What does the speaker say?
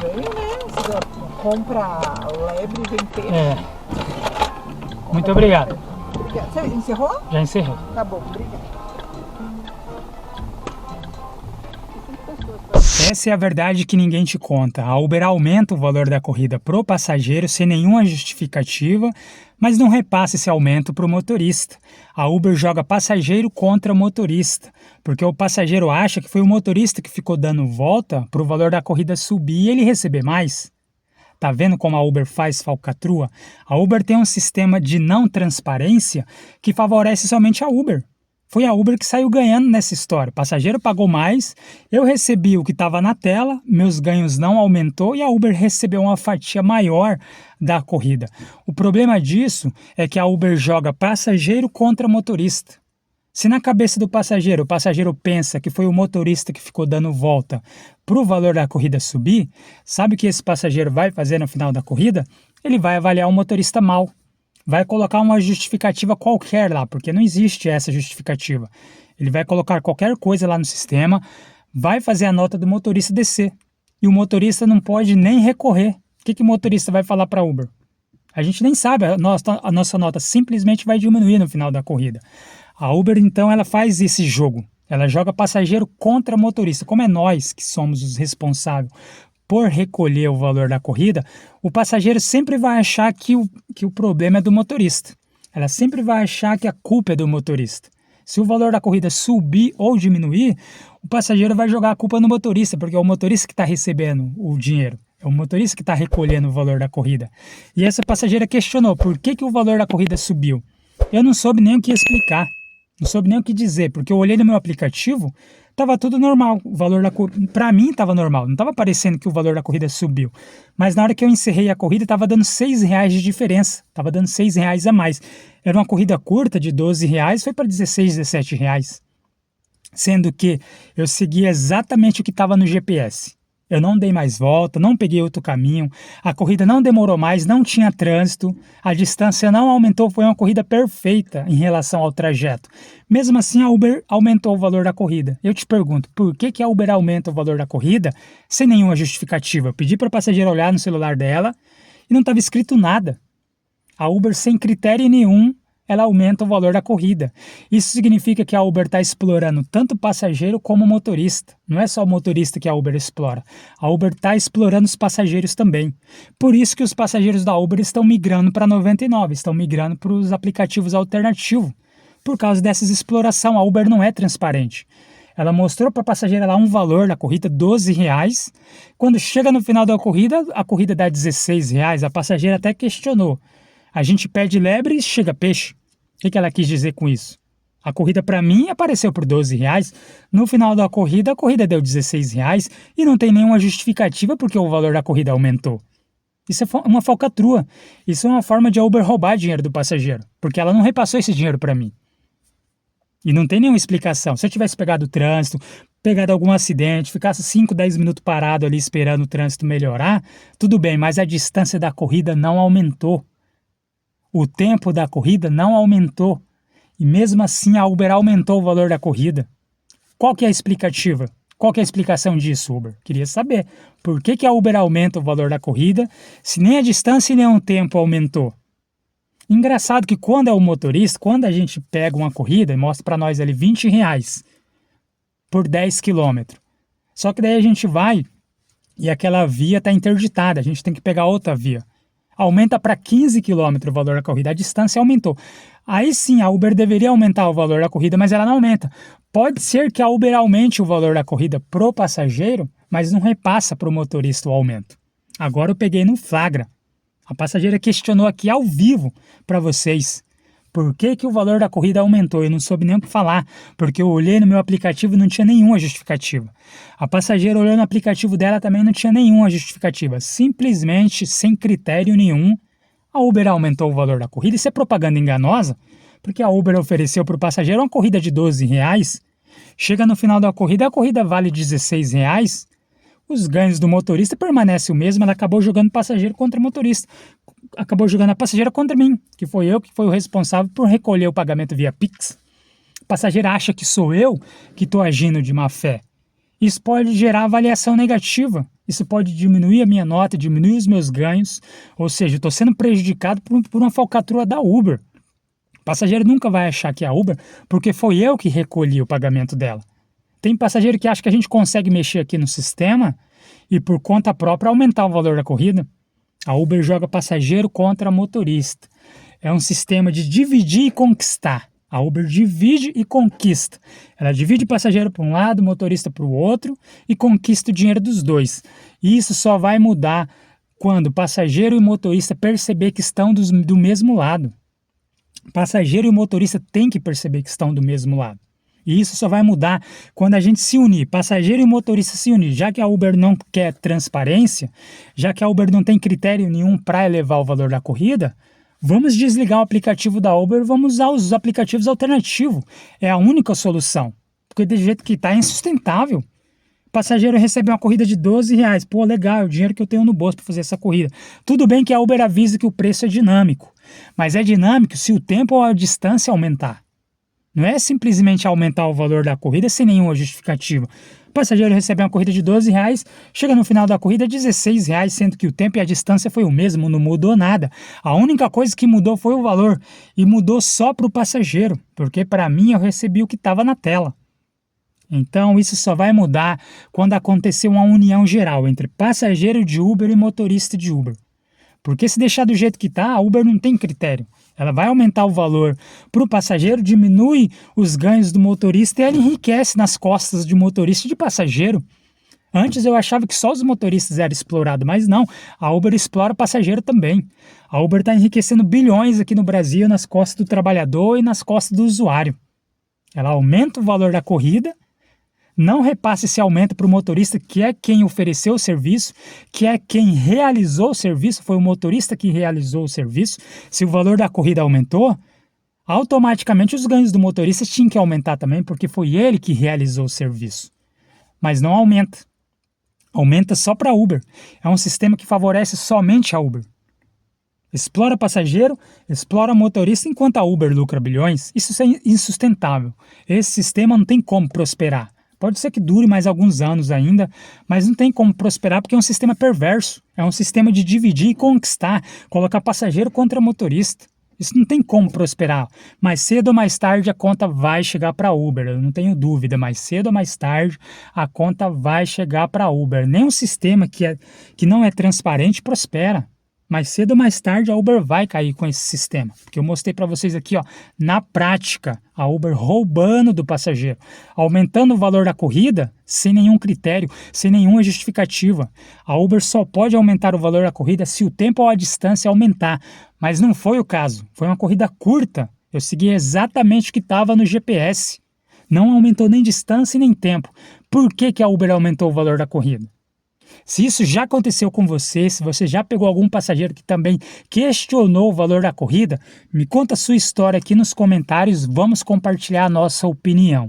Vem, né? Você compra lebre, vem peixe. É. Muito obrigado. Obrigada. Você encerrou? Já encerrei. Tá bom, obrigada. Essa é a verdade que ninguém te conta. A Uber aumenta o valor da corrida pro passageiro sem nenhuma justificativa, mas não repassa esse aumento para o motorista. A Uber joga passageiro contra motorista, porque o passageiro acha que foi o motorista que ficou dando volta para o valor da corrida subir e ele receber mais. Tá vendo como a Uber faz falcatrua? A Uber tem um sistema de não transparência que favorece somente a Uber. Foi a Uber que saiu ganhando nessa história. O passageiro pagou mais, eu recebi o que estava na tela, meus ganhos não aumentou e a Uber recebeu uma fatia maior da corrida. O problema disso é que a Uber joga passageiro contra motorista. Se na cabeça do passageiro, o passageiro pensa que foi o motorista que ficou dando volta para o valor da corrida subir, sabe o que esse passageiro vai fazer no final da corrida? Ele vai avaliar o motorista mal. Vai colocar uma justificativa qualquer lá, porque não existe essa justificativa. Ele vai colocar qualquer coisa lá no sistema, vai fazer a nota do motorista descer. E o motorista não pode nem recorrer. O que o motorista vai falar para a Uber? A gente nem sabe, a nossa nota simplesmente vai diminuir no final da corrida. A Uber, então, ela faz esse jogo. Ela joga passageiro contra motorista. Como é nós que somos os responsáveis por recolher o valor da corrida, o passageiro sempre vai achar que o problema é do motorista. Ela sempre vai achar que a culpa é do motorista. Se o valor da corrida subir ou diminuir, o passageiro vai jogar a culpa no motorista, porque é o motorista que está recebendo o dinheiro. É o motorista que está recolhendo o valor da corrida. E essa passageira questionou por que o valor da corrida subiu. Eu não soube nem o que explicar. Não soube nem o que dizer, porque eu olhei no meu aplicativo, estava tudo normal. O valor da para mim estava normal, não estava parecendo que o valor da corrida subiu. Mas na hora que eu encerrei a corrida, estava dando R$6 de diferença, estava dando R$6 a mais. Era uma corrida curta de R$12, foi para R$16, R$17. Sendo que eu segui exatamente o que estava no GPS. Eu não dei mais volta, não peguei outro caminho, a corrida não demorou mais, não tinha trânsito, a distância não aumentou, foi uma corrida perfeita em relação ao trajeto. Mesmo assim, a Uber aumentou o valor da corrida. Eu te pergunto, por que a Uber aumenta o valor da corrida sem nenhuma justificativa? Eu pedi para a passageira olhar no celular dela e não estava escrito nada. A Uber, sem critério nenhum, ela aumenta o valor da corrida. Isso significa que a Uber está explorando tanto o passageiro como o motorista. Não é só o motorista que a Uber explora. A Uber está explorando os passageiros também. Por isso que os passageiros da Uber estão migrando para 99, estão migrando para os aplicativos alternativos. Por causa dessa exploração, a Uber não é transparente. Ela mostrou para a passageira lá um valor da corrida, R$12. Quando chega no final da corrida, a corrida dá R$16. A passageira até questionou. A gente pede lebre e chega peixe. O que ela quis dizer com isso? A corrida para mim apareceu por R$12, no final da corrida a corrida deu R$16 e não tem nenhuma justificativa porque o valor da corrida aumentou. Isso é uma falcatrua, isso é uma forma de a Uber roubar dinheiro do passageiro, porque ela não repassou esse dinheiro para mim. E não tem nenhuma explicação. Se eu tivesse pegado o trânsito, pegado algum acidente, ficasse 5, 10 minutos parado ali esperando o trânsito melhorar, tudo bem, mas a distância da corrida não aumentou. O tempo da corrida não aumentou. E mesmo assim a Uber aumentou o valor da corrida. Qual que é a explicativa? Qual que é a explicação disso, Uber? Queria saber. Por que a Uber aumenta o valor da corrida se nem a distância e nem o tempo aumentou? Engraçado que quando é o motorista, quando a gente pega uma corrida e mostra para nós ali R$20 por 10 quilômetros. Só que daí a gente vai e aquela via está interditada, a gente tem que pegar outra via. Aumenta para 15 km o valor da corrida, a distância aumentou. Aí sim, a Uber deveria aumentar o valor da corrida, mas ela não aumenta. Pode ser que a Uber aumente o valor da corrida pro passageiro, mas não repassa para o motorista o aumento. Agora eu peguei no flagra. A passageira questionou aqui ao vivo para vocês. Por que o valor da corrida aumentou? Eu não soube nem o que falar, porque eu olhei no meu aplicativo e não tinha nenhuma justificativa. A passageira olhou no aplicativo dela também não tinha nenhuma justificativa. Simplesmente, sem critério nenhum, a Uber aumentou o valor da corrida. Isso é propaganda enganosa, porque a Uber ofereceu para o passageiro uma corrida de R$12. Chega no final da corrida, a corrida vale R$16. Os ganhos do motorista permanecem o mesmo, ela acabou jogando passageiro contra motorista. Acabou jogando a passageira contra mim, que foi eu que fui o responsável por recolher o pagamento via Pix. A passageira acha que sou eu que estou agindo de má fé. Isso pode gerar avaliação negativa. Isso pode diminuir a minha nota, diminuir os meus ganhos, ou seja, eu estou sendo prejudicado por uma falcatrua da Uber. O passageiro nunca vai achar que é a Uber, porque foi eu que recolhi o pagamento dela. Tem passageiro que acha que a gente consegue mexer aqui no sistema e por conta própria aumentar o valor da corrida. A Uber joga passageiro contra motorista. É um sistema de dividir e conquistar. A Uber divide e conquista. Ela divide passageiro para um lado, motorista para o outro e conquista o dinheiro dos dois. E isso só vai mudar quando passageiro e motorista perceber que estão do mesmo lado. Passageiro e motorista têm que perceber que estão do mesmo lado. E isso só vai mudar quando a gente se unir, passageiro e motorista se unir. Já que a Uber não quer transparência, já que a Uber não tem critério nenhum para elevar o valor da corrida, vamos desligar o aplicativo da Uber, vamos usar os aplicativos alternativos. É a única solução, porque do jeito que está é insustentável. O passageiro recebe uma corrida de R$12. Pô, legal, é o dinheiro que eu tenho no bolso para fazer essa corrida. Tudo bem que a Uber avisa que o preço é dinâmico, mas é dinâmico se o tempo ou a distância aumentar. Não é simplesmente aumentar o valor da corrida sem nenhuma justificativa. O passageiro recebe uma corrida de R$12, chega no final da corrida R$16, sendo que o tempo e a distância foi o mesmo, não mudou nada. A única coisa que mudou foi o valor, e mudou só para o passageiro, porque para mim eu recebi o que estava na tela. Então isso só vai mudar quando acontecer uma união geral entre passageiro de Uber e motorista de Uber. Porque se deixar do jeito que está, a Uber não tem critério. Ela vai aumentar o valor para o passageiro, diminui os ganhos do motorista e ela enriquece nas costas de motorista e de passageiro. Antes eu achava que só os motoristas eram explorados, mas não, a Uber explora o passageiro também. A Uber está enriquecendo bilhões aqui no Brasil nas costas do trabalhador e nas costas do usuário. Ela aumenta o valor da corrida, não repassa esse aumento para o motorista, que é quem ofereceu o serviço, que é quem realizou o serviço, foi o motorista que realizou o serviço. Se o valor da corrida aumentou, automaticamente os ganhos do motorista tinham que aumentar também, porque foi ele que realizou o serviço. Mas não aumenta. Aumenta só para a Uber. É um sistema que favorece somente a Uber. Explora passageiro, explora motorista, enquanto a Uber lucra bilhões. Isso é insustentável. Esse sistema não tem como prosperar. Pode ser que dure mais alguns anos ainda, mas não tem como prosperar porque é um sistema perverso. É um sistema de dividir e conquistar, colocar passageiro contra motorista. Isso não tem como prosperar. Mais cedo ou mais tarde a conta vai chegar para a Uber, eu não tenho dúvida. Mais cedo ou mais tarde a conta vai chegar para a Uber. Nenhum sistema que não é transparente prospera. Mais cedo ou mais tarde a Uber vai cair com esse sistema. Porque eu mostrei para vocês aqui, ó, na prática, a Uber roubando do passageiro, aumentando o valor da corrida sem nenhum critério, sem nenhuma justificativa. A Uber só pode aumentar o valor da corrida se o tempo ou a distância aumentar. Mas não foi o caso. Foi uma corrida curta. Eu segui exatamente o que estava no GPS. Não aumentou nem distância e nem tempo. Por que a Uber aumentou o valor da corrida? Se isso já aconteceu com você, se você já pegou algum passageiro que também questionou o valor da corrida, me conta a sua história aqui nos comentários, vamos compartilhar a nossa opinião.